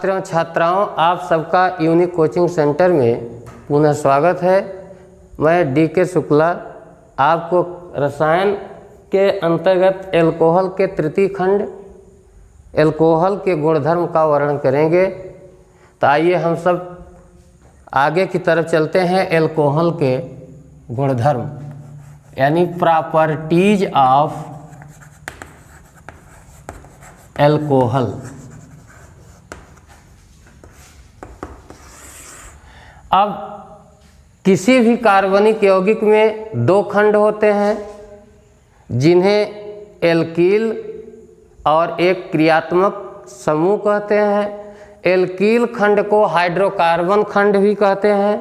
छात्र एवं छात्राओं, आप सबका यूनिक कोचिंग सेंटर में पुनः स्वागत है। मैं डी.के. शुक्ला आपको रसायन के अंतर्गत एल्कोहल के तृतीय खंड एल्कोहल के गुणधर्म का वर्णन करेंगे। तो आइए हम सब आगे की तरफ चलते हैं। एल्कोहल के गुणधर्म यानी प्रॉपर्टीज ऑफ एल्कोहल। अब किसी भी कार्बनिक यौगिक में दो खंड होते हैं जिन्हें एल्कील और एक क्रियात्मक समूह कहते हैं। एल्कील खंड को हाइड्रोकार्बन खंड भी कहते हैं,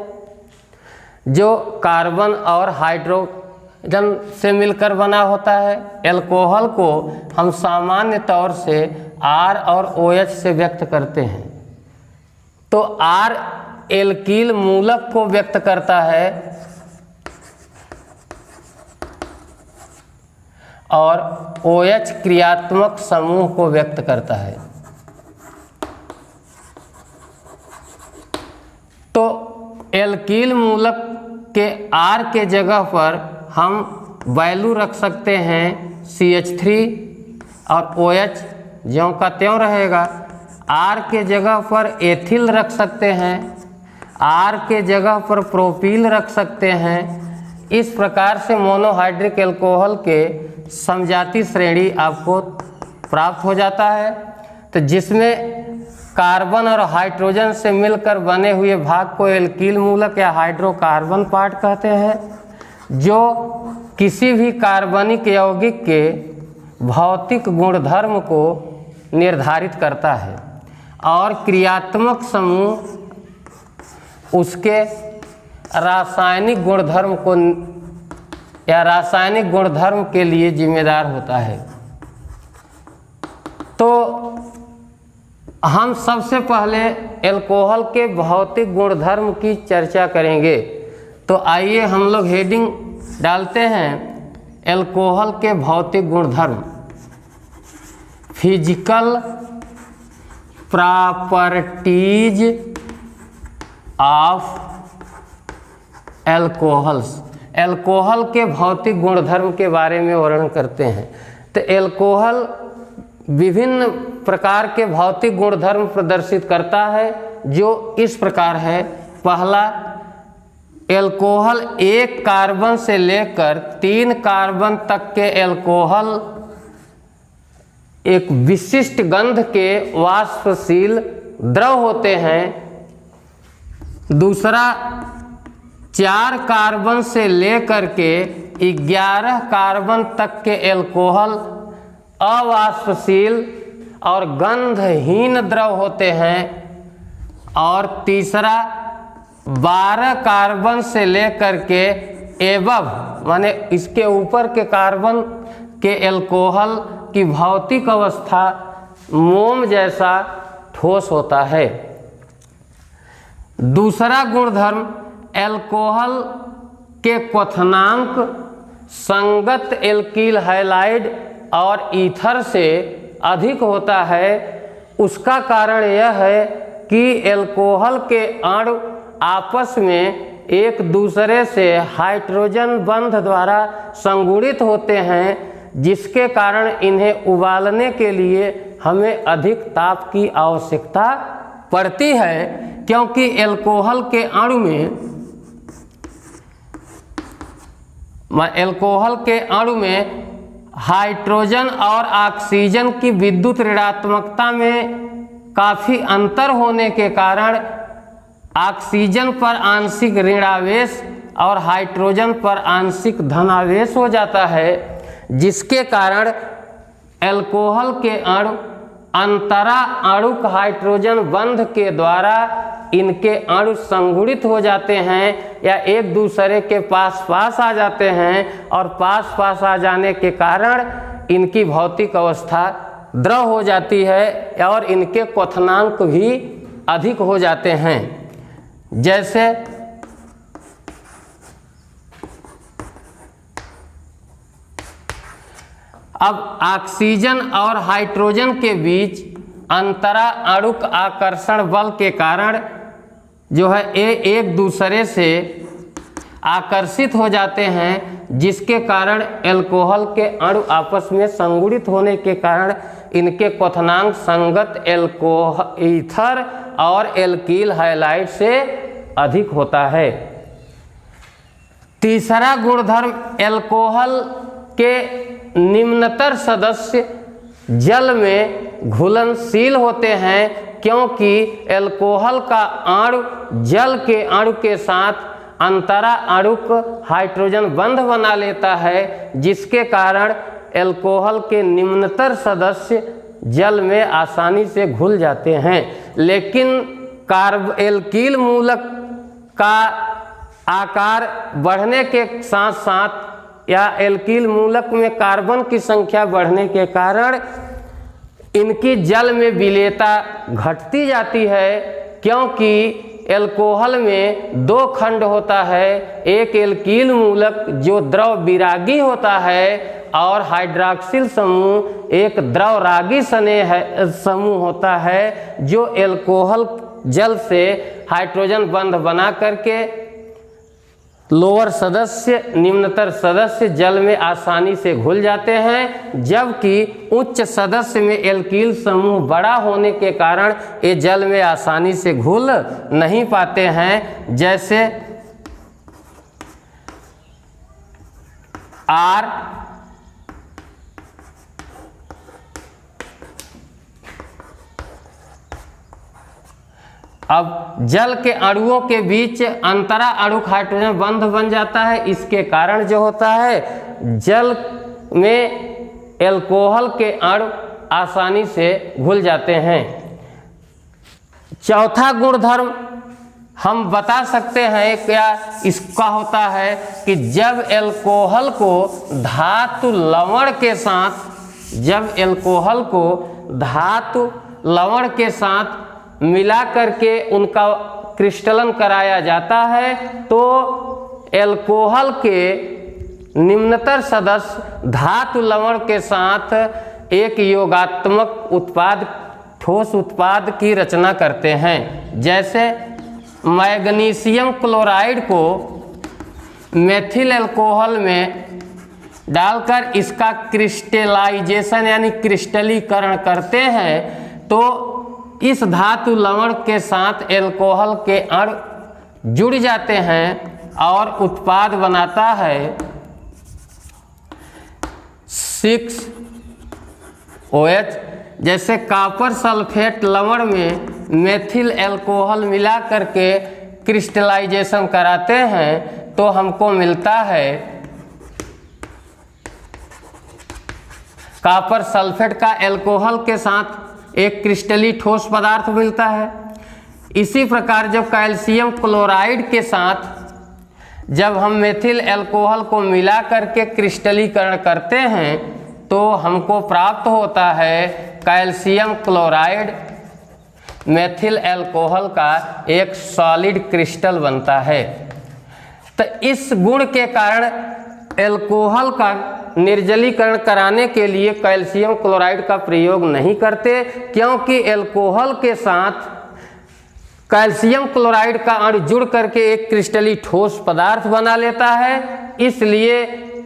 जो कार्बन और हाइड्रोजन से मिलकर बना होता है। एल्कोहल को हम सामान्य तौर से R और OH से व्यक्त करते हैं। तो R एल्कील मूलक को व्यक्त करता है और OH क्रियात्मक समूह को व्यक्त करता है। तो एल्कील मूलक के R के जगह पर हम वैल्यू रख सकते हैं CH3 और OH ज्यों का त्यों रहेगा। R के जगह पर एथिल रख सकते हैं, R के जगह पर प्रोपील रख सकते हैं। इस प्रकार से मोनोहाइड्रिक एल्कोहल के समजाति श्रेणी आपको प्राप्त हो जाता है। तो जिसमें कार्बन और हाइड्रोजन से मिलकर बने हुए भाग को एल्कील मूलक या हाइड्रोकार्बन पार्ट कहते हैं, जो किसी भी कार्बनिक यौगिक के भौतिक गुणधर्म को निर्धारित करता है और क्रियात्मक समूह उसके रासायनिक गुणधर्म को या रासायनिक गुणधर्म के लिए जिम्मेदार होता है। तो हम सबसे पहले एल्कोहल के भौतिक गुणधर्म की चर्चा करेंगे। तो आइए हम लोग हेडिंग डालते हैं एल्कोहल के भौतिक गुणधर्म। Physical properties of alcohols. Alcohol के भौतिक गुणधर्म के बारे में वर्णन करते हैं। तो एल्कोहल विभिन्न प्रकार के भौतिक गुणधर्म प्रदर्शित करता है, जो इस प्रकार है। पहला, एल्कोहल एक कार्बन से लेकर 3 कार्बन तक के एल्कोहल एक विशिष्ट गंध के वाष्पशील द्रव होते हैं। दूसरा, 4 कार्बन से लेकर के 11 कार्बन तक के एल्कोहल अवाष्पशील और गंधहीन द्रव होते हैं। और तीसरा, 12 कार्बन से लेकर के एबव माने इसके ऊपर के कार्बन के एल्कोहल की भौतिक अवस्था मोम जैसा ठोस होता है। दूसरा गुणधर्म, एल्कोहल के क्वथनांक संगत एल्कील हैलाइड और ईथर से अधिक होता है। उसका कारण यह है कि एल्कोहल के अणु आपस में एक दूसरे से हाइड्रोजन बंध द्वारा संगुणित होते हैं, जिसके कारण इन्हें उबालने के लिए हमें अधिक ताप की आवश्यकता पड़ती है, क्योंकि एल्कोहल के अणु में हाइड्रोजन और ऑक्सीजन की विद्युत ऋणात्मकता में काफ़ी अंतर होने के कारण ऑक्सीजन पर आंशिक ऋणावेश और हाइड्रोजन पर आंशिक धनावेश हो जाता है, जिसके कारण एल्कोहल के अणु अंतरा अणुक हाइड्रोजन बंध के द्वारा इनके अणु संगुणित हो जाते हैं या एक दूसरे के पास आ जाते हैं, और पास आ जाने के कारण इनकी भौतिक अवस्था द्रव हो जाती है और इनके क्वथनांक भी अधिक हो जाते हैं। जैसे अब ऑक्सीजन और हाइड्रोजन के बीच अंतरा अणुक आकर्षण बल के कारण जो है ये एक दूसरे से आकर्षित हो जाते हैं, जिसके कारण एल्कोहल के अणु आपस में संगुणित होने के कारण इनके क्वथनांक संगत एल्कोहल ईथर और एल्कील हैलाइड से अधिक होता है। तीसरा गुणधर्म, एल्कोहल के निम्नतर सदस्य जल में घुलनशील होते हैं, क्योंकि एल्कोहल का अणु जल के अणु के साथ अंतरा अणुक हाइड्रोजन बंध बना लेता है, जिसके कारण एल्कोहल के निम्नतर सदस्य जल में आसानी से घुल जाते हैं। लेकिन एल्कील मूलक का आकार बढ़ने के साथ साथ या एल्कील मूलक में कार्बन की संख्या बढ़ने के कारण इनकी जल में विलेयता घटती जाती है, क्योंकि एल्कोहल में दो खंड होता है, एक एल्कील मूलक जो द्रव विरागी होता है और हाइड्रॉक्सिल समूह एक द्रव रागी समूह होता है, जो एल्कोहल जल से हाइड्रोजन बंध बना करके लोअर सदस्य निम्नतर सदस्य जल में आसानी से घुल जाते हैं, जबकि उच्च सदस्य में एल्कील समूह बड़ा होने के कारण ये जल में आसानी से घुल नहीं पाते हैं। जैसे R अब जल के अणुओं के बीच अंतरा अणुक हाइड्रोजन बंध बन जाता है। इसके कारण जो होता है जल में एल्कोहल के अणु आसानी से घुल जाते हैं। चौथा गुणधर्म हम बता सकते हैं क्या इसका होता है कि जब एल्कोहल को धातु लवण के साथ के साथ मिला करके उनका क्रिस्टलन कराया जाता है, तो एल्कोहल के निम्नतर सदस्य धातु लवण के साथ एक योगात्मक उत्पाद ठोस उत्पाद की रचना करते हैं। जैसे मैग्नीशियम क्लोराइड को मेथिल अल्कोहल में डालकर इसका क्रिस्टलाइजेशन यानी क्रिस्टलीकरण करते हैं, तो इस धातु लवण के साथ एल्कोहल के अणु जुड़ जाते हैं और उत्पाद बनाता है 6OH। जैसे कॉपर सल्फेट लवण में मेथिल अल्कोहल मिला करके क्रिस्टलाइजेशन कराते हैं, तो हमको मिलता है कॉपर सल्फेट का अल्कोहल के साथ एक क्रिस्टली ठोस पदार्थ मिलता है। इसी प्रकार जब कैल्शियम क्लोराइड के साथ जब हम मेथिल अल्कोहल को मिला करके क्रिस्टलीकरण करते हैं, तो हमको प्राप्त होता है कैल्शियम क्लोराइड मेथिल अल्कोहल का एक सॉलिड क्रिस्टल बनता है। तो इस गुण के कारण एल्कोहल का निर्जलीकरण कराने के लिए कैल्शियम क्लोराइड का प्रयोग नहीं करते, क्योंकि एल्कोहल के साथ कैल्शियम क्लोराइड का अणु जुड़ करके एक क्रिस्टली ठोस पदार्थ बना लेता है। इसलिए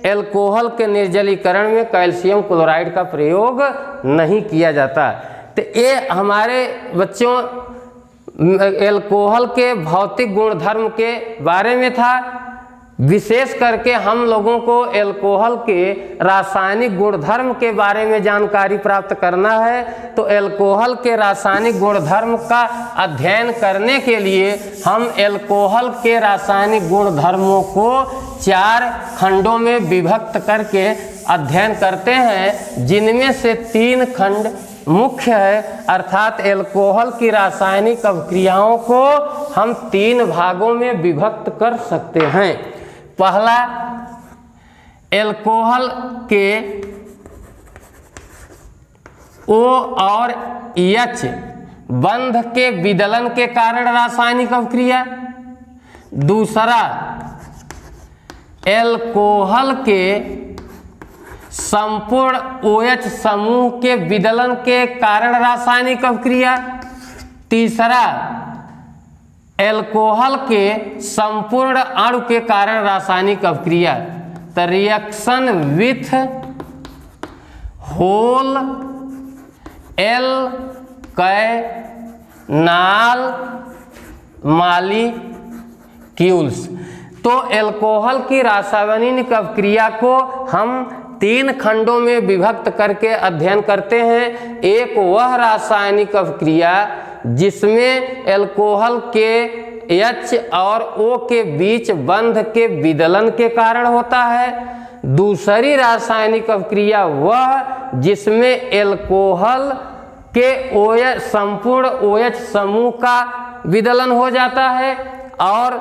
एल्कोहल के निर्जलीकरण में कैल्शियम क्लोराइड का प्रयोग नहीं किया जाता। तो ये हमारे बच्चों एल्कोहल के भौतिक गुणधर्म के बारे में था। विशेष करके हम लोगों को एल्कोहल के रासायनिक गुणधर्म के बारे में जानकारी प्राप्त करना है। तो एल्कोहल के रासायनिक गुणधर्म का अध्ययन करने के लिए हम एल्कोहल के रासायनिक गुणधर्मों को 4 खंडों में विभक्त करके अध्ययन करते हैं, जिनमें से 3 खंड मुख्य है, अर्थात एल्कोहल की रासायनिक अभिक्रियाओं को हम 3 भागों में विभक्त कर सकते हैं। पहला, एल्कोहल के O और H बंध के विदलन के कारण रासायनिक अभिक्रिया। दूसरा, एल्कोहल के संपूर्ण OH समूह के विदलन के कारण रासायनिक अभिक्रिया। तीसरा, एल्कोहल के संपूर्ण अणु के कारण रासायनिक अभिक्रिया। तो reaction with whole alkyl molecules. तो एल्कोहल की रासायनिक अभिक्रिया को हम 3 खंडों में विभक्त करके अध्ययन करते हैं। एक वह रासायनिक अभिक्रिया जिसमें एल्कोहल के H और O के बीच बंध के विदलन के कारण होता है। दूसरी रासायनिक अभिक्रिया वह जिसमें एल्कोहल के OH संपूर्ण OH समूह का विदलन हो जाता है। और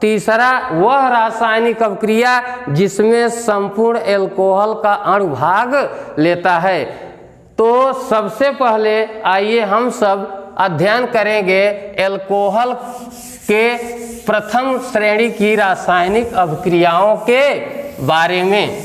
तीसरा वह रासायनिक अभिक्रिया जिसमें संपूर्ण एल्कोहल का अणु भाग लेता है। तो सबसे पहले आइए हम सब अध्ययन करेंगे एल्कोहल के प्रथम श्रेणी की रासायनिक अभिक्रियाओं के बारे में।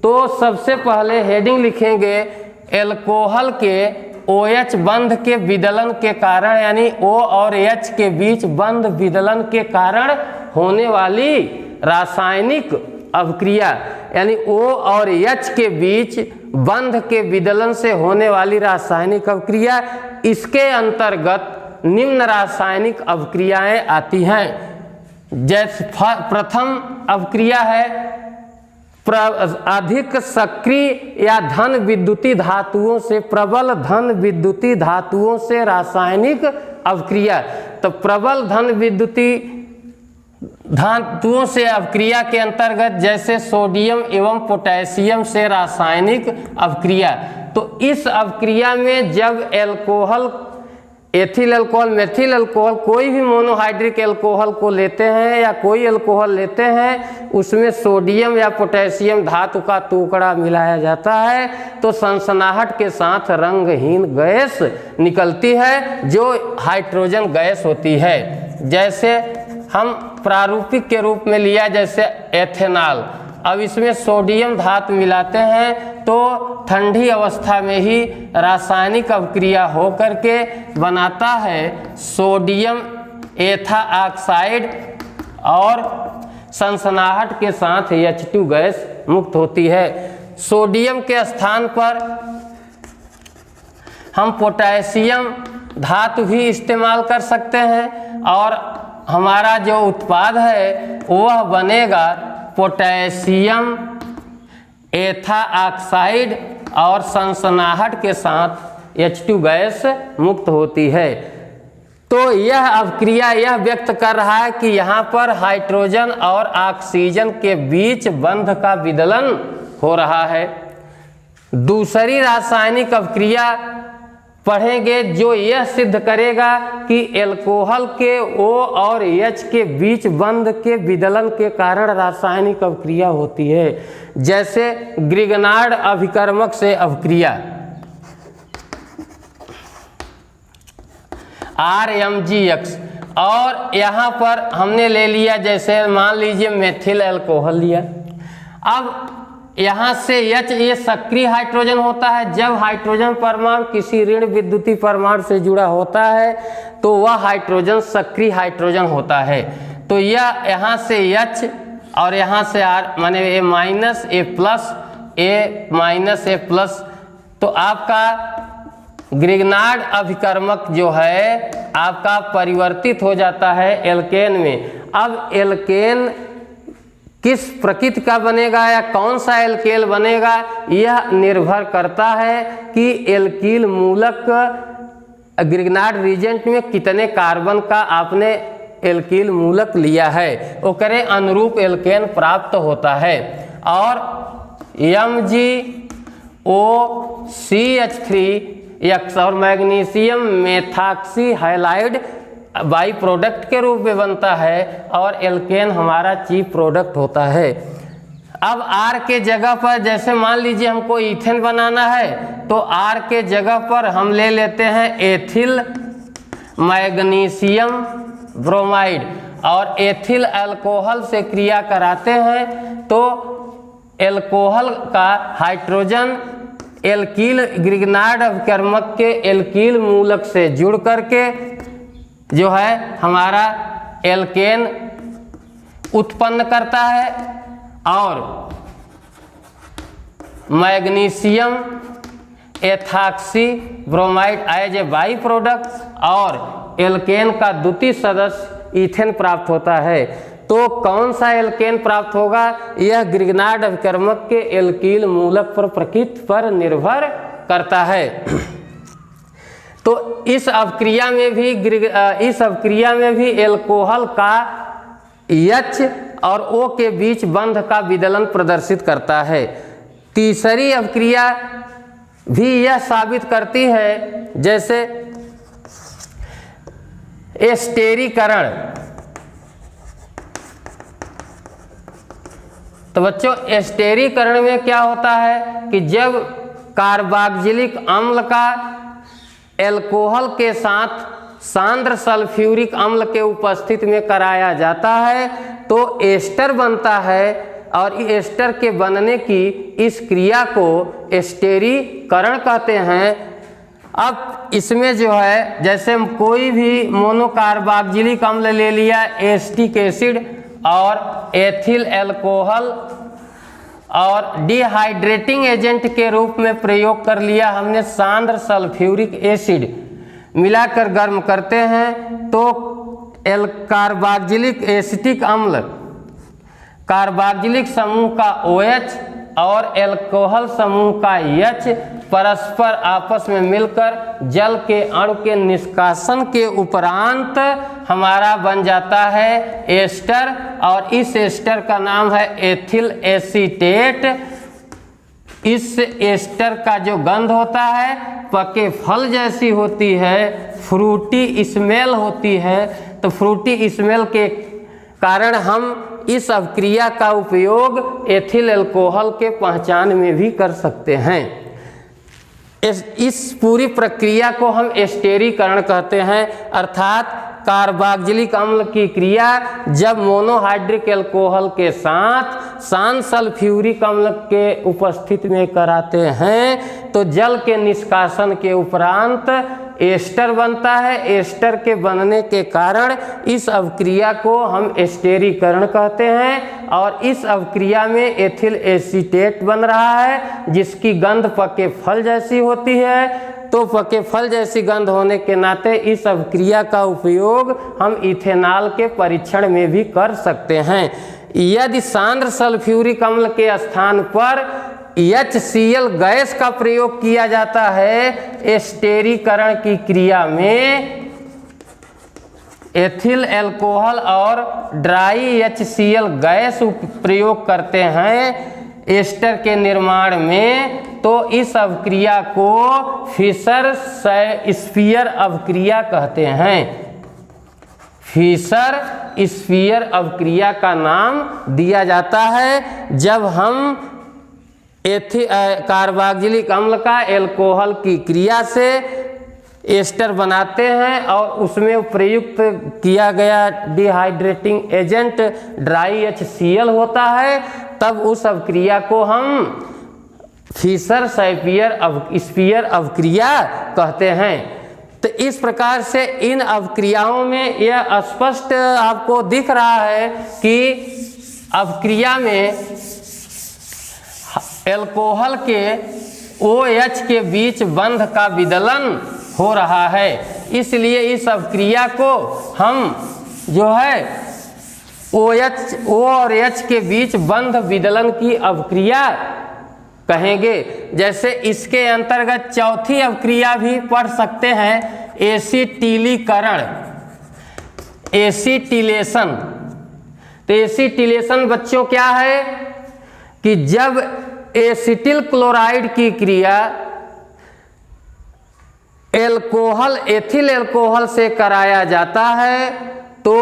तो सबसे पहले हेडिंग लिखेंगे एल्कोहल के OH बंध के विदलन के कारण, यानी O और H के बीच बंध विदलन के कारण होने वाली रासायनिक अभिक्रिया, यानी O और H के बीच बंध के विदलन से होने वाली रासायनिक अभिक्रिया। इसके अंतर्गत निम्न रासायनिक अभिक्रियाएं आती हैं। जैसे प्रथम अभिक्रिया है अधिक सक्रिय या धन विद्युतीय धातुओं से, प्रबल धन विद्युतीय धातुओं से रासायनिक अभिक्रिया। तो प्रबल धन विद्युतीय धातुओं से अभिक्रिया के अंतर्गत जैसे सोडियम एवं पोटेशियम से रासायनिक अभिक्रिया। तो इस अभिक्रिया में जब alcohol, ethyl alcohol, methyl alcohol, कोई भी मोनोहाइड्रिक अल्कोहल को लेते हैं या कोई अल्कोहल लेते हैं, उसमें सोडियम या पोटेशियम धातु का टुकड़ा मिलाया जाता है तो सनसनाहट के साथ रंगहीन गैस निकलती है जो हाइड्रोजन गैस होती है। जैसे हम प्रारूपिक के रूप में लिया जैसे एथेनॉल। अब इसमें सोडियम धातु मिलाते हैं तो ठंडी अवस्था में ही रासायनिक अभिक्रिया हो करके बनाता है सोडियम एथा ऑक्साइड और सनसनाहट के साथ H2 गैस मुक्त होती है। सोडियम के स्थान पर हम पोटेशियम धातु भी इस्तेमाल कर सकते हैं और हमारा जो उत्पाद है वह बनेगा पोटेशियम एथा ऑक्साइड और सनसनाहट के साथ H2 गैस मुक्त होती है। तो यह अभिक्रिया यह व्यक्त कर रहा है कि यहाँ पर हाइड्रोजन और ऑक्सीजन के बीच बंध का विदलन हो रहा है। दूसरी रासायनिक अभिक्रिया पढ़ेंगे जो यह सिद्ध करेगा कि एल्कोहल के O और H के बीच बंध के विदलन के कारण रासायनिक अभिक्रिया होती है। जैसे ग्रिगनार्ड अभिकर्मक से अभिक्रिया RMgX, और यहाँ पर हमने ले लिया जैसे मान लीजिए मेथिल अल्कोहल लिया। अब यहाँ से H ये सक्रिय हाइड्रोजन होता है। जब हाइड्रोजन परमाणु किसी ऋण विद्युतीय परमाणु से जुड़ा होता है तो वह हाइड्रोजन सक्रिय हाइड्रोजन होता है। तो यह यहाँ से H और यहाँ से R माने A minus A plus A minus A plus. तो आपका ग्रिगनार्ड अभिकर्मक जो है आपका परिवर्तित हो जाता है एल्केन में। अब एल्केन किस प्रकृति का बनेगा या कौन सा एल्केल बनेगा यह निर्भर करता है कि एल्कील मूलक ग्रिगनार्ड रिएजेंट में कितने कार्बन का आपने एल्कील मूलक लिया है, ओकरे अनुरूप एल्केन प्राप्त होता है। और MgOCH3X और magnesium methoxy halide by product के रूप में बनता है और एल्केन हमारा चीफ प्रोडक्ट होता है। अब R के जगह पर जैसे मान लीजिए हमको ईथेन बनाना है तो R के जगह पर हम ले लेते हैं एथिल मैग्नीशियम ब्रोमाइड और एथिल अल्कोहल से क्रिया कराते हैं तो एल्कोहल का हाइड्रोजन एल्कील ग्रिग्नार्ड अभिकर्मक के एल्कील मूलक से जुड़ करके जो है हमारा एल्केन उत्पन्न करता है और magnesium ethoxy bromide as a by product और एल्केन का द्वितीय सदस्य ईथेन प्राप्त होता है। तो कौन सा एल्केन प्राप्त होगा? यह ग्रिग्नार्ड अभिकर्मक के एल्कील मूलक पर प्रकृति पर निर्भर करता है। तो इस अभिक्रिया में भी एल्कोहल का H और O के बीच बंध का विदलन प्रदर्शित करता है। तीसरी अभिक्रिया भी यह साबित करती है, जैसे एस्टेरीकरण। तो बच्चों एस्टेरीकरण में क्या होता है कि जब कार्बोक्जिलिक अम्ल का एल्कोहल के साथ सांद्र सल्फ्यूरिक अम्ल के उपस्थिति में कराया जाता है तो एस्टर बनता है और एस्टर के बनने की इस क्रिया को एस्टेरीकरण कहते हैं। अब इसमें जो है जैसे हम कोई भी मोनोकार्बोक्जिलिक अम्ल ले लिया, एसिटिक एसिड और एथिल अल्कोहल और डिहाइड्रेटिंग एजेंट के रूप में प्रयोग कर लिया हमने सांद्र सल्फ्यूरिक एसिड, मिलाकर गर्म करते हैं तो कार्बोक्जिलिक एसिटिक अम्ल कार्बोक्जिलिक समूह का OH और एल्कोहल समूह का H परस्पर आपस में मिलकर जल के अणु के निष्कासन के उपरांत हमारा बन जाता है एस्टर और इस एस्टर का नाम है एथिल एसीटेट। इस एस्टर का जो गंध होता है पके फल जैसी होती है, फ्रूटी स्मेल होती है। तो फ्रूटी स्मेल के कारण हम इस अभिक्रिया का उपयोग एथिल अल्कोहल के पहचान में भी कर सकते हैं। इस पूरी प्रक्रिया को हम एस्टेरीकरण कहते हैं, अर्थात कार्बोक्जिलिक अम्ल की क्रिया जब मोनोहाइड्रिक अल्कोहल के साथ सांद्र सल्फ्यूरिक अम्ल के उपस्थिति में कराते हैं तो जल के निष्कासन के उपरांत एस्टर बनता है। एस्टर के बनने के कारण इस अभिक्रिया को हम एस्टेरीकरण कहते हैं और इस अभिक्रिया में एथिल एसीटेट बन रहा है जिसकी गंध पके फल जैसी होती है। तो पके फल जैसी गंध होने के नाते इस अभिक्रिया का उपयोग हम इथेनॉल के परीक्षण में भी कर सकते हैं। यदि सांद्र सल्फ्यूरिक अम्ल के स्थान पर HCl गैस का प्रयोग किया जाता है एस्टेरीकरण की क्रिया में, एथिल अल्कोहल और ड्राई HCl गैस प्रयोग करते हैं एस्टर के निर्माण में, तो इस अभिक्रिया को फिशर स्फीयर अभिक्रिया कहते हैं। फिशर स्फीयर अभिक्रिया का नाम दिया जाता है जब हम कार्बोक्जिलिक अम्ल का एल्कोहल की क्रिया से एस्टर बनाते हैं और उसमें प्रयुक्त किया गया डिहाइड्रेटिंग एजेंट ड्राई HCl होता है, तब उस अभिक्रिया को हम फिशर स्फीयर अभिक्रिया कहते हैं। तो इस प्रकार से इन अभिक्रियाओं में यह स्पष्ट आपको दिख रहा है कि अभिक्रिया में एल्कोहल के OH के बीच बंध का विदलन हो रहा है। इसलिए इस अभिक्रिया को हम जो है OH और H के बीच बंध विदलन की अभिक्रिया कहेंगे। जैसे इसके अंतर्गत चौथी अभिक्रिया भी पढ़ सकते हैं, एसिटिलीकरण, एसिटिलेशन। तो एसिटिलेशन बच्चों क्या है कि जब एसिटिल क्लोराइड की क्रिया एल्कोहल एथिल अल्कोहल से कराया जाता है तो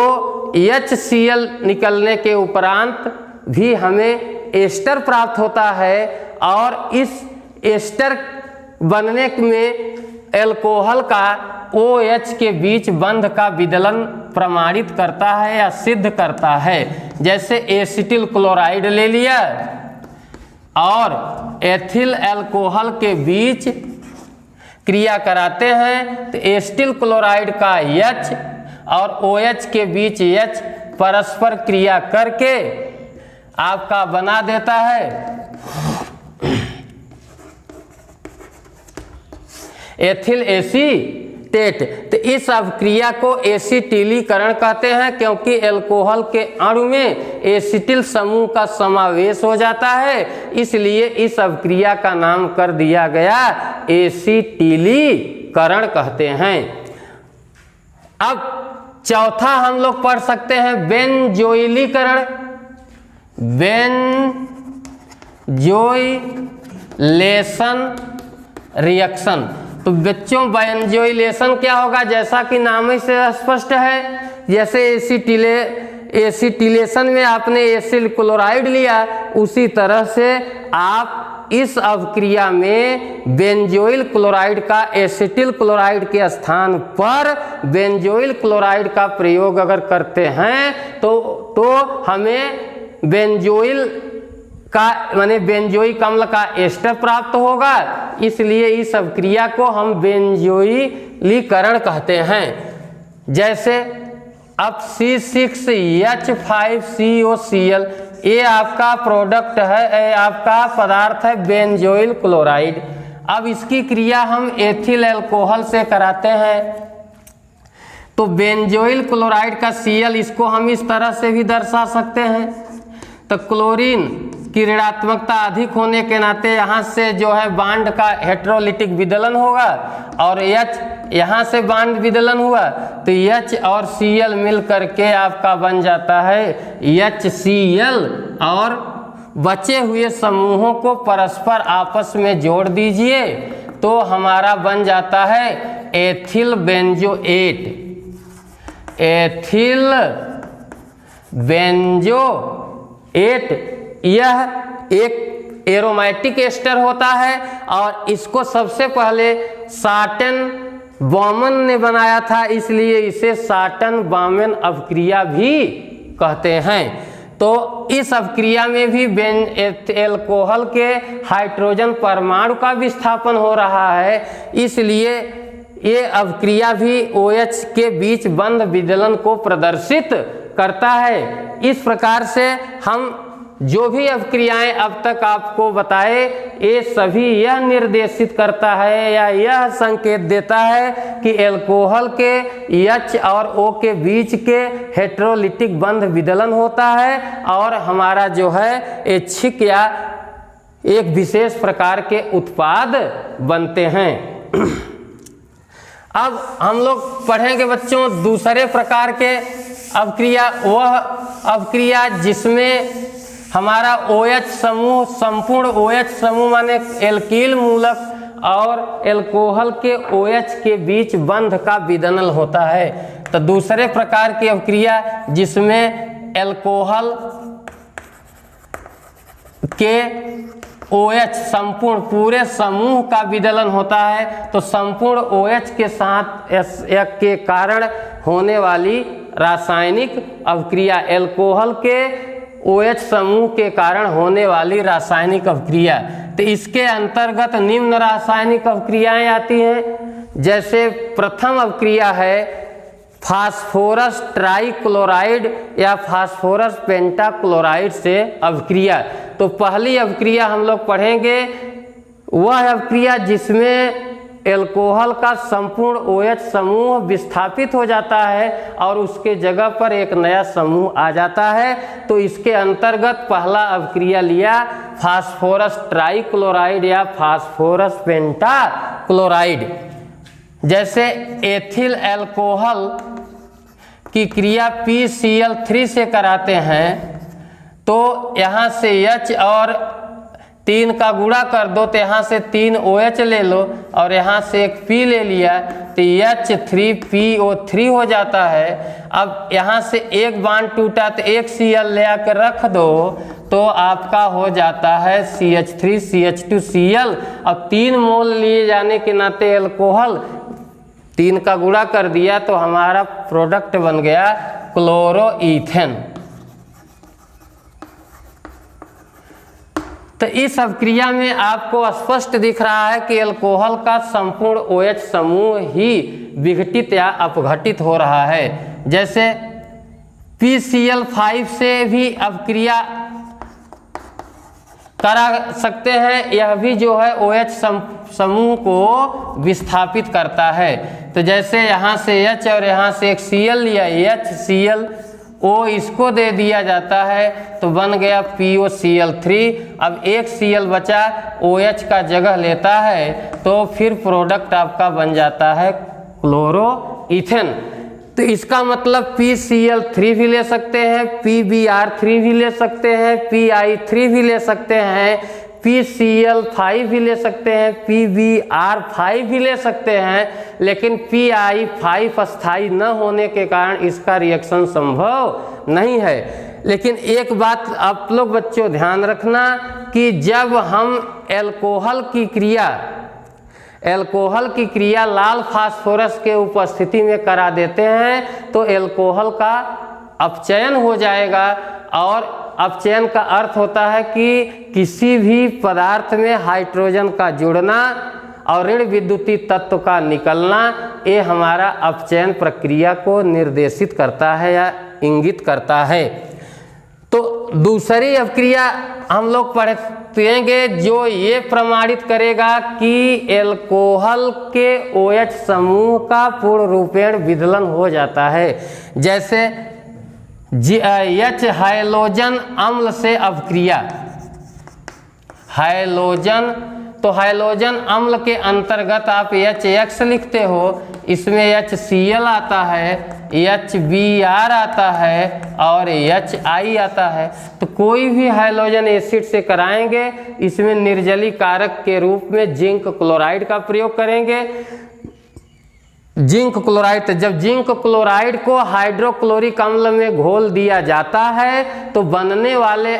HCl निकलने के उपरांत भी हमें एस्टर प्राप्त होता है और इस एस्टर बनने में एल्कोहल का OH के बीच बंध का विदलन प्रमाणित करता है या सिद्ध करता है। जैसे एसिटिल क्लोराइड ले लिया, और एथिल अल्कोहल के बीच क्रिया कराते हैं तो एसिटिल क्लोराइड का H और OH के बीच H परस्पर क्रिया करके आपका बना देता है एथिल एसीटेट। तो इस अभिक्रिया को एसिटिलीकरण कहते हैं क्योंकि अल्कोहल के अणु में एसिटिल समूह का समावेश हो जाता है, इसलिए इस अभिक्रिया का नाम कर दिया गया एसिटिलीकरण कहते हैं। अब चौथा हम लोग पढ़ सकते हैं बेंजोइलीकरण, बेंजोइलेशन रिएक्शन। तो बच्चों बेंजोइलेशन क्या होगा, जैसा कि नाम ही से स्पष्ट है, जैसे एसिटिलेशन में आपने एसिल क्लोराइड लिया, उसी तरह से आप इस अभिक्रिया में बेंजोइल क्लोराइड का एसिटिल क्लोराइड के स्थान पर बेंजोइल क्लोराइड का प्रयोग अगर करते हैं तो हमें बेंजोइल का माने बेंजोइक अम्ल का एस्टर प्राप्त होगा, इसलिए इस अभिक्रिया को हम बेंजोइलीकरण कहते हैं। जैसे अब C6H5COCl ये आपका प्रोडक्ट है, ये आपका पदार्थ है बेंजोइल क्लोराइड। अब इसकी क्रिया हम एथिल अल्कोहल से कराते हैं तो बेंजोइल क्लोराइड का Cl इसको हम इस तरह से भी दर्शा सकते हैं। तो क्लोरीन की ऋणात्मकता अधिक होने के नाते यहाँ से जो है बांड का हेटेरोलिटिक विदलन होगा और H यहाँ से बांड विदलन हुआ तो H और Cl मिल करके आपका बन जाता है HCl और बचे हुए समूहों को परस्पर आपस में जोड़ दीजिए तो हमारा बन जाता है एथिल बेंजोएट। एथिल बेंजोएट यह एक एरोमेटिक एस्टर होता है और इसको सबसे पहले साटन बॉमन ने बनाया था, इसलिए इसे साटन बॉमन अभिक्रिया भी कहते हैं। तो इस अभिक्रिया में भी अल्कोहल के हाइड्रोजन परमाणु का विस्थापन हो रहा है, इसलिए ये अभिक्रिया भी OH के बीच बंध विदलन को प्रदर्शित करता है। इस प्रकार से हम जो भी अभिक्रियाएं अब तक आपको बताए ये सभी यह निर्देशित करता है या यह संकेत देता है कि अल्कोहल के H और O के बीच के हेटेरोलिटिक बंध विदलन होता है और हमारा जो है ऐच्छिक या एक विशेष प्रकार के उत्पाद बनते हैं। अब हम लोग पढ़ेंगे बच्चों दूसरे प्रकार के अभिक्रिया, वह अभिक्रिया जिसमें हमारा OH समूह संपूर्ण OH समूह माने एल्कील मूलक और अल्कोहल के OH के बीच बंध का विदलन होता है। तो दूसरे प्रकार की अभिक्रिया जिसमें अल्कोहल के OH संपूर्ण पूरे समूह का विदलन होता है तो संपूर्ण OH के साथ एक के कारण होने वाली रासायनिक अभिक्रिया, अल्कोहल के OH समूह के कारण होने वाली रासायनिक अभिक्रिया। तो इसके अंतर्गत निम्न रासायनिक अभिक्रियाएं आती हैं। जैसे प्रथम अभिक्रिया है फास्फोरस ट्राइक्लोराइड या फास्फोरस पेंटाक्लोराइड से अभिक्रिया। तो पहली अभिक्रिया हम लोग पढ़ेंगे वह अभिक्रिया जिसमें अल्कोहल का संपूर्ण OH समूह विस्थापित हो जाता है और उसके जगह पर एक नया समूह आ जाता है। तो इसके अंतर्गत पहला अभिक्रिया लिया फास्फोरस ट्राइक्लोराइड या फास्फोरस पेंटाक्लोराइड। जैसे एथिल अल्कोहल की क्रिया PCl3 से कराते हैं तो यहाँ से H और 3 का गुणा कर दो तो यहाँ से 3 OH ले लो और यहाँ से एक P ले लिया तो H3PO3 हो जाता है। अब यहाँ से एक बांड टूटा तो एक Cl ले आकर रख दो तो आपका हो जाता है CH3CH2Cl। अब 3 मोल लिए जाने के नाते अल्कोहल 3 का गुणा कर दिया तो हमारा प्रोडक्ट बन गया क्लोरोईथेन। तो इस अभिक्रिया में आपको स्पष्ट दिख रहा है कि अल्कोहल का संपूर्ण OH समूह ही विघटित या अपघटित हो रहा है। जैसे PCl5 से भी अभिक्रिया करा सकते हैं, यह भी जो है OH समूह को विस्थापित करता है। तो जैसे यहाँ से H और यहाँ से एक Cl लिया, HClO इसको दे दिया जाता है तो बन गया POCl3। अब एक Cl बचा, OH का जगह लेता है तो फिर प्रोडक्ट आपका बन जाता है क्लोरोइथेन। तो इसका मतलब PCl3 भी ले सकते हैं, PBr3 भी ले सकते हैं, PI3 भी ले सकते हैं, PCl5 भी ले सकते हैं, PBr5 भी ले सकते हैं, लेकिन PI5 अस्थाई न होने के कारण इसका रिएक्शन संभव नहीं है। लेकिन एक बात आप लोग बच्चों ध्यान रखना कि जब हम अल्कोहल की क्रिया लाल फास्फोरस के उपस्थिति में करा देते हैं तो अल्कोहल का अपचयन हो जाएगा। और अपचयन का अर्थ होता है कि किसी भी पदार्थ में हाइड्रोजन का जुड़ना और ऋण विद्युतीय तत्व का निकलना, ये हमारा अपचयन प्रक्रिया को निर्देशित करता है या इंगित करता है। तो दूसरी अभिक्रिया हम लोग पढ़ेंगे जो ये प्रमाणित करेगा कि अल्कोहल के OH समूह का पूर्ण रूपेण विदलन हो जाता है। जैसे H हाइलोजन अम्ल से अभिक्रिया, हाइलोजन, तो हाइलोजन अम्ल के अंतर्गत आप HX लिखते हो, इसमें HCl आता है, HBr आता है और HI आता है। तो कोई भी हाइलोजन एसिड से कराएंगे, इसमें निर्जली कारक के रूप में जिंक क्लोराइड का प्रयोग करेंगे। जिंक क्लोराइड, जब जिंक क्लोराइड को हाइड्रोक्लोरिक अम्ल में घोल दिया जाता है तो बनने वाले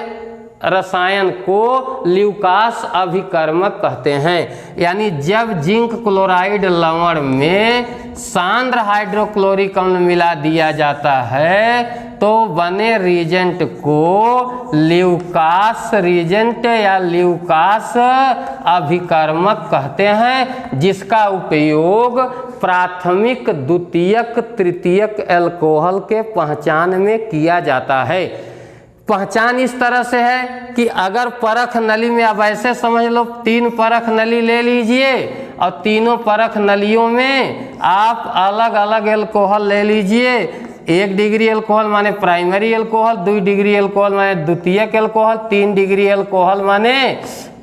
रसायन को ल्यूकास अभिकर्मक कहते हैं। यानी जब जिंक क्लोराइड लवण में सांद्र हाइड्रोक्लोरिक अम्ल मिला दिया जाता है तो बने रिएजेंट को ल्यूकास रिएजेंट या ल्यूकास अभिकर्मक कहते हैं, जिसका उपयोग प्राथमिक, द्वितीयक, तृतीयक अल्कोहल के पहचान में किया जाता है। पहचान इस तरह से है कि अगर परख नली में, अब ऐसे समझ लो 3 परख नली ले लीजिए और तीनों परख नलियों में आप अलग अलग अल्कोहल ले लीजिए। 1 डिग्री अल्कोहल माने प्राइमरी अल्कोहल, 2 डिग्री अल्कोहल माने द्वितीयक अल्कोहल, 3 डिग्री अल्कोहल माने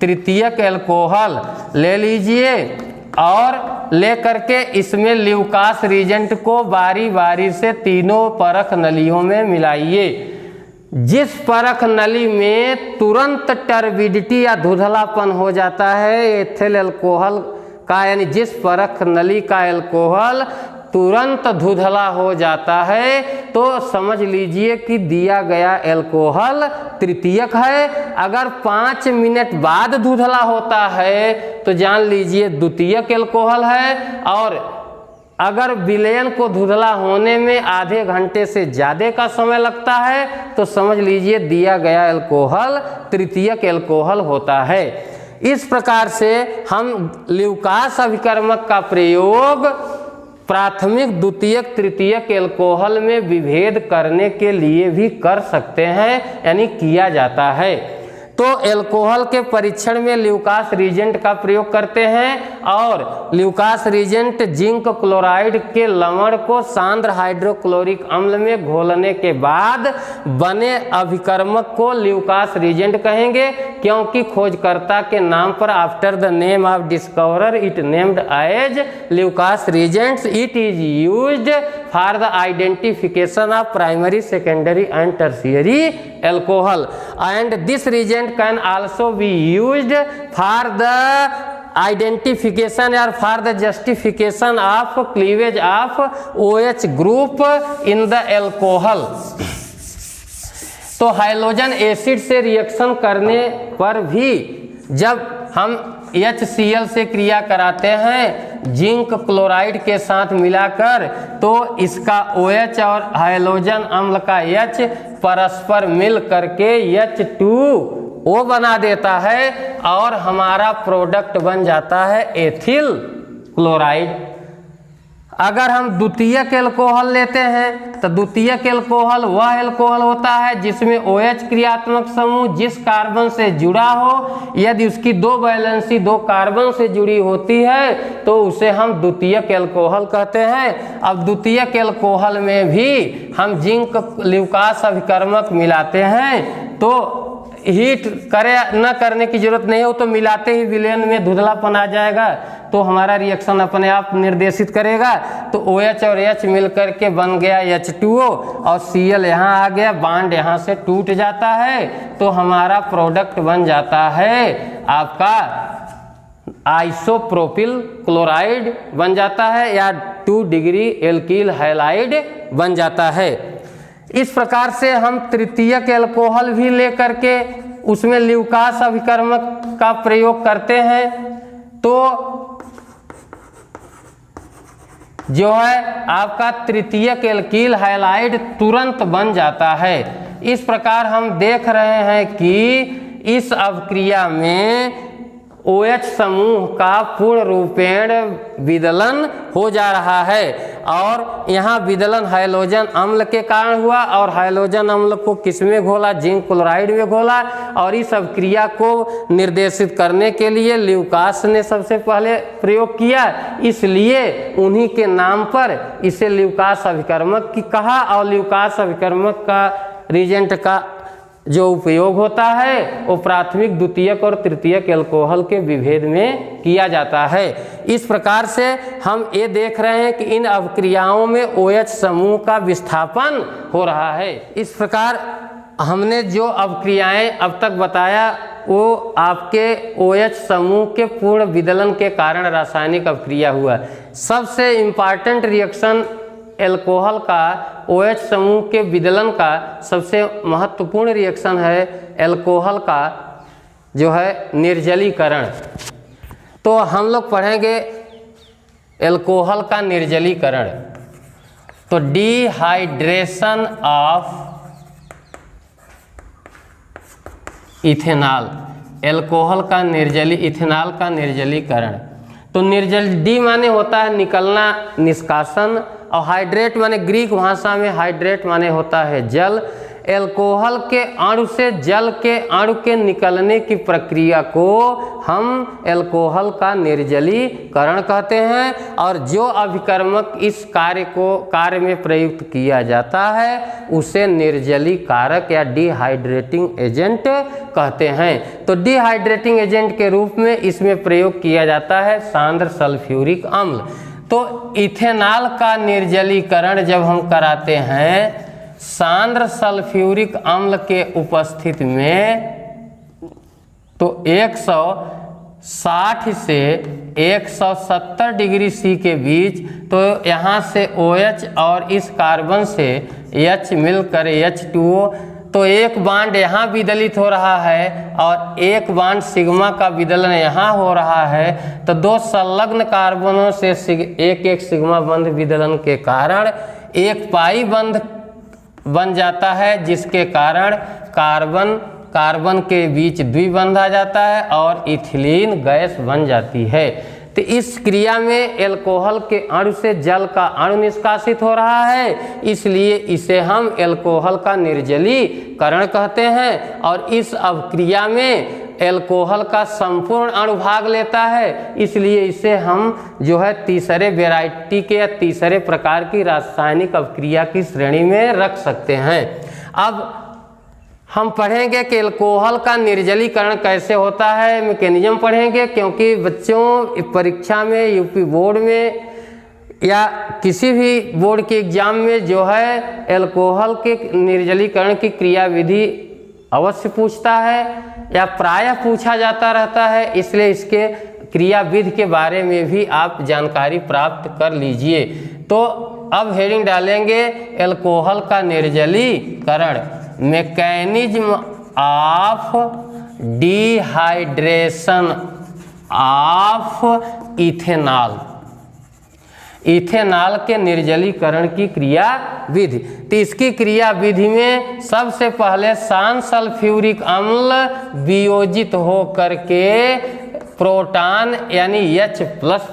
तृतीयक अल्कोहल ले लीजिए और ले करके इसमें ल्यूकास रिएजेंट को बारी बारी से तीनों परख नलियों में मिलाइए। जिस परख नली में तुरंत टर्बिडिटी या धुंधलापन हो जाता है एथिल अल्कोहल का, यानी जिस परख नली का अल्कोहल तुरंत धुंधला हो जाता है तो समझ लीजिए कि दिया गया अल्कोहल तृतीयक है। अगर 5 मिनट बाद धुंधला होता है तो जान लीजिए द्वितीयक अल्कोहल है। और अगर विलयन को धुंधला होने में आधे घंटे से ज़्यादा का समय लगता है तो समझ लीजिए दिया गया अल्कोहल तृतीयक अल्कोहल होता है। इस प्रकार से हम ल्यूकास अभिकर्मक का प्रयोग प्राथमिक, द्वितीयक, तृतीयक अल्कोहल में विभेद करने के लिए भी कर सकते हैं, यानी किया जाता है। तो अल्कोहल के परीक्षण में ल्यूकास रिएजेंट का प्रयोग करते हैं और ल्यूकास रिएजेंट जिंक क्लोराइड के लवण को सांद्र हाइड्रोक्लोरिक अम्ल में घोलने के बाद बने अभिकर्मक को ल्यूकास रिएजेंट कहेंगे, क्योंकि खोजकर्ता के नाम पर after the name of discoverer it named as Lucas reagents. It is used for the identification of primary, secondary and tertiary alcohol and this reagent can also be used for the identification or for the justification of cleavage of OH group in the alcohol। तो halogen acid से reaction करने पर भी जब हम HCl से क्रिया कराते हैं जिंक क्लोराइड के साथ मिलाकर तो इसका OH और हाइलोजन अम्ल का H परस्पर मिल करके H2 O बना देता है और हमारा प्रोडक्ट बन जाता है एथिल क्लोराइड। अगर हम द्वितीयक एल्कोहल लेते हैं तो द्वितीयक एल्कोहल वह एल्कोहल होता है जिसमें OH क्रियात्मक समूह जिस कार्बन से जुड़ा हो, यदि उसकी दो वैलेंसी दो कार्बन से जुड़ी होती है तो उसे हम द्वितीयक एल्कोहल कहते हैं। अब द्वितीयक एल्कोहल में भी हम जिंक ल्यूकास अभिकर्मक मिलाते हैं तो हीट करे न करने की जरूरत नहीं हो, तो मिलाते ही विलयन में धुंधलापन आ जाएगा तो हमारा रिएक्शन अपने आप निर्देशित करेगा। तो OH और H मिलकर के बन गया H2O और Cl यहाँ आ गया, बांड यहाँ से टूट जाता है तो हमारा प्रोडक्ट बन जाता है आपका आइसोप्रोपिल क्लोराइड बन जाता है या 2 डिग्री एल्किल हैलाइड बन जाता है। इस प्रकार से हम तृतीयक एल्कोहल भी लेकर के उसमें ल्यूकास अभिकर्मक का प्रयोग करते हैं तो जो है आपका तृतीयक एल्किल हैलाइड तुरंत बन जाता है। इस प्रकार हम देख रहे हैं कि इस अभिक्रिया में OH समूह का पूर्ण रूपेण विदलन हो जा रहा है और यहाँ विदलन हाइड्रोजन अम्ल के कारण हुआ और हाइड्रोजन अम्ल को किसमें घोला, जिंक क्लोराइड में घोला और इस अभिक्रिया को निर्देशित करने के लिए ल्यूकास ने सबसे पहले प्रयोग किया, इसलिए उन्हीं के नाम पर इसे ल्यूकास अभिकर्मक की कहा। और ल्यूकास अभिकर्मक का रिजेंट का जो उपयोग होता है वो प्राथमिक द्वितीयक और तृतीयक एल्कोहल के विभेद में किया जाता है। इस प्रकार से हम ये देख रहे हैं कि इन अभिक्रियाओं में OH समूह का विस्थापन हो रहा है। इस प्रकार हमने जो अभिक्रियाएं अब तक बताया वो आपके OH समूह के पूर्ण विदलन के कारण रासायनिक अभिक्रिया हुआ। सबसे इम्पॉर्टेंट रिएक्शन एल्कोहल का OH समूह के विदलन का सबसे महत्वपूर्ण रिएक्शन है एल्कोहल का जो है निर्जलीकरण। तो हम लोग पढ़ेंगे एल्कोहल का निर्जलीकरण। तो डिहाइड्रेशन ऑफ इथेनॉल, एल्कोहल का इथेनॉल का निर्जलीकरण। तो डी माने होता है निकलना, निष्कासन, और हाइड्रेट माने ग्रीक भाषा में हाइड्रेट माने होता है जल। एल्कोहल के अणु से जल के अणु के निकलने की प्रक्रिया को हम एल्कोहल का निर्जलीकरण कहते हैं और जो अभिकर्मक इस कार्य में प्रयुक्त किया जाता है उसे निर्जलीकारक या डिहाइड्रेटिंग एजेंट कहते हैं। तो डिहाइड्रेटिंग एजेंट के रूप में इसमें प्रयोग किया जाता है सांद्र सल्फ्यूरिक अम्ल। तो इथेनॉल का निर्जलीकरण जब हम कराते हैं सांद्र सल्फ्यूरिक अम्ल के उपस्थिति में तो 160 से 170 डिग्री C के बीच, तो यहाँ से OH और इस कार्बन से H मिलकर H2O, तो एक बांड यहाँ विदलित हो रहा है और एक बांड सिग्मा का विदलन यहाँ हो रहा है। तो दो संलग्न कार्बनों से एक एक सिग्मा बंध विदलन के कारण एक पाई बंध बन जाता है, जिसके कारण कार्बन के बीच द्विबंध आ जाता है और इथिलीन गैस बन जाती है। तो इस क्रिया में एल्कोहल के अणु से जल का अणु निष्कासित हो रहा है, इसलिए इसे हम एल्कोहल का निर्जलीकरण कहते हैं। और इस अभिक्रिया में एल्कोहल का संपूर्ण अणु भाग लेता है, इसलिए इसे हम जो है तीसरे वैरायटी के या तीसरे प्रकार की रासायनिक अभिक्रिया की श्रेणी में रख सकते हैं। अब हम पढ़ेंगे कि एल्कोहल का निर्जलीकरण कैसे होता है, मैकेनिज्म पढ़ेंगे, क्योंकि बच्चों परीक्षा में यूपी बोर्ड में या किसी भी बोर्ड के एग्जाम में जो है एल्कोहल के निर्जलीकरण की क्रियाविधि अवश्य पूछता है या प्रायः पूछा जाता रहता है, इसलिए इसके क्रियाविधि के बारे में भी आप जानकारी प्राप्त कर लीजिए। तो अब हेडिंग डालेंगे एल्कोहल का निर्जलीकरण, mechanism of dehydration of ethanol. Ethanol के निर्जलीकरण की क्रिया विधि। तो इसकी क्रिया विधि में सबसे पहले शांत सल्फ्यूरिक अम्ल वियोजित हो करके प्रोटॉन यानी H+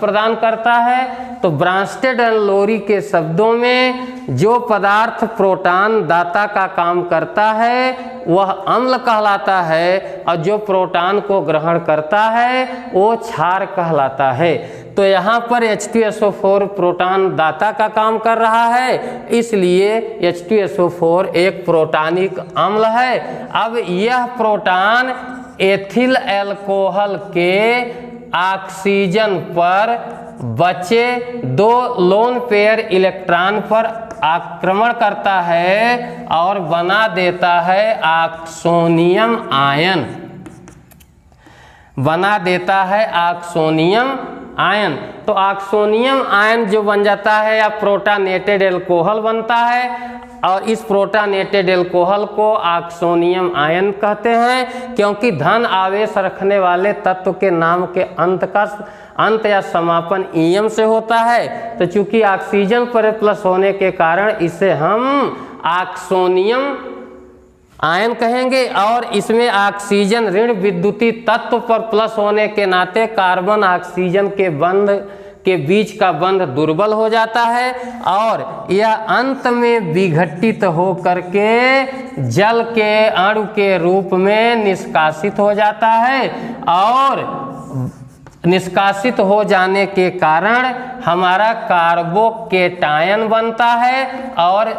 प्रदान करता है। तो ब्रांस्टेड एंड लोरी के शब्दों में जो पदार्थ प्रोटॉन दाता का काम करता है वह अम्ल कहलाता है और जो प्रोटॉन को ग्रहण करता है वो क्षार कहलाता है। तो यहाँ पर H2SO4 प्रोटॉन दाता का काम कर रहा है, इसलिए H2SO4 एक प्रोटॉनिक अम्ल है। अब यह प्रोटॉन एथिल अल्कोहल के ऑक्सीजन पर बचे 2 लोन पेयर इलेक्ट्रॉन पर आक्रमण करता है और बना देता है ऑक्सोनियम आयन, बना देता है ऑक्सोनियम आयन। तो ऑक्सोनियम आयन जो बन जाता है या प्रोटॉनेटेड एल्कोहल बनता है और इस प्रोटॉनेटेड एल्कोहल को ऑक्सोनियम आयन कहते हैं, क्योंकि धन आवेश रखने वाले तत्व के नाम के अंत या समापन ईयम से होता है। तो चूंकि ऑक्सीजन पर प्लस होने के कारण इसे हम ऑक्सोनियम आयन कहेंगे और इसमें ऑक्सीजन ऋण विद्युतीय तत्व पर प्लस होने के नाते कार्बन ऑक्सीजन के बंध के बीच का बंध दुर्बल हो जाता है और यह अंत में विघटित हो करके जल के अणु के रूप में निष्कासित हो जाता है और निष्कासित हो जाने के कारण हमारा कार्बोकेटायन बनता है और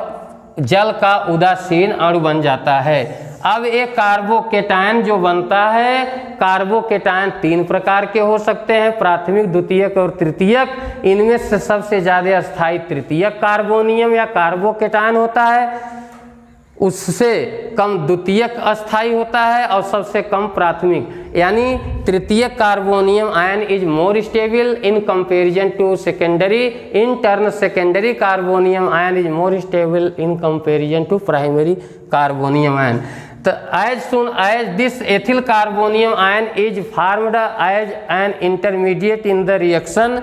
जल का उदासीन अणु बन जाता है। अब एक कार्बोकेटायन जो बनता है, कार्बोकेटायन 3 प्रकार के हो सकते हैं, प्राथमिक, द्वितीयक और तृतीयक। इनमें से सबसे ज़्यादा स्थायी तृतीयक कार्बोनियम या कार्बोकेटायन होता है, उससे कम द्वितीयक अस्थायी होता है और सबसे कम प्राथमिक। यानी तृतीयक carbonium ion is more stable in comparison to secondary. In turn secondary carbonium ion is more stable in comparison to primary carbonium ion. तो as soon as this ethyl carbonium ion is formed as an intermediate in the reaction,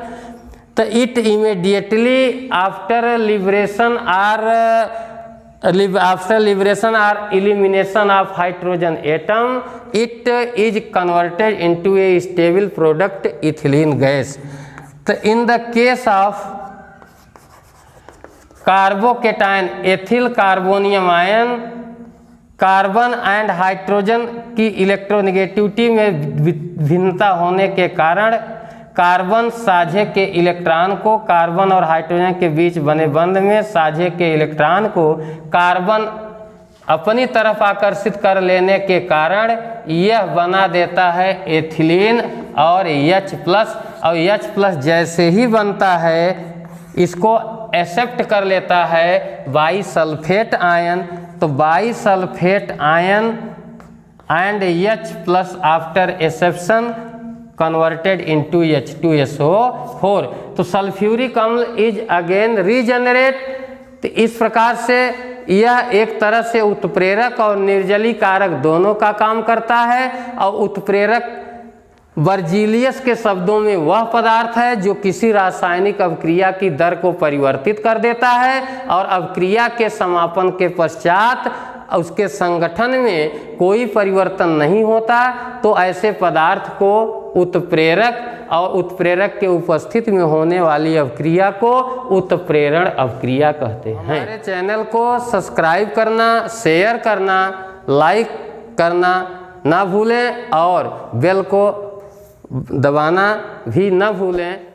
तो it immediately after liberation or elimination of hydrogen atom, it is converted into a stable product ethylene gas. तो in the case of carbocation ethyl carbonium ion, carbon and hydrogen की electronegativity में भिन्नता होने के कारण carbon साझे के electron को कार्बन और हाइड्रोजन के बीच बने बंध में साझे के इलेक्ट्रॉन को कार्बन अपनी तरफ आकर्षित कर लेने के कारण यह बना देता है एथिलीन और H+। और H+ जैसे ही बनता है इसको एक्सेप्ट कर लेता है बाईसल्फेट आयन। तो bisulphate ion and H+ after exception converted into H2SO4। तो सल्फ्यूरिक अम्ल इज अगेन रीजनरेट। तो इस प्रकार से यह एक तरह से उत्प्रेरक और निर्जलीकारक दोनों का काम करता है। और उत्प्रेरक बर्जीलियस के शब्दों में वह पदार्थ है जो किसी रासायनिक अभिक्रिया की दर को परिवर्तित कर देता है और अभिक्रिया के समापन के पश्चात उसके संगठन में कोई परिवर्तन नहीं होता, तो ऐसे पदार्थ को उत्प्रेरक और उत्प्रेरक के उपस्थिति में होने वाली अभिक्रिया को उत्प्रेरण अभिक्रिया कहते हैं। हमारे चैनल को सब्सक्राइब करना, शेयर करना, लाइक करना ना भूलें और बेल को दबाना भी न भूलें।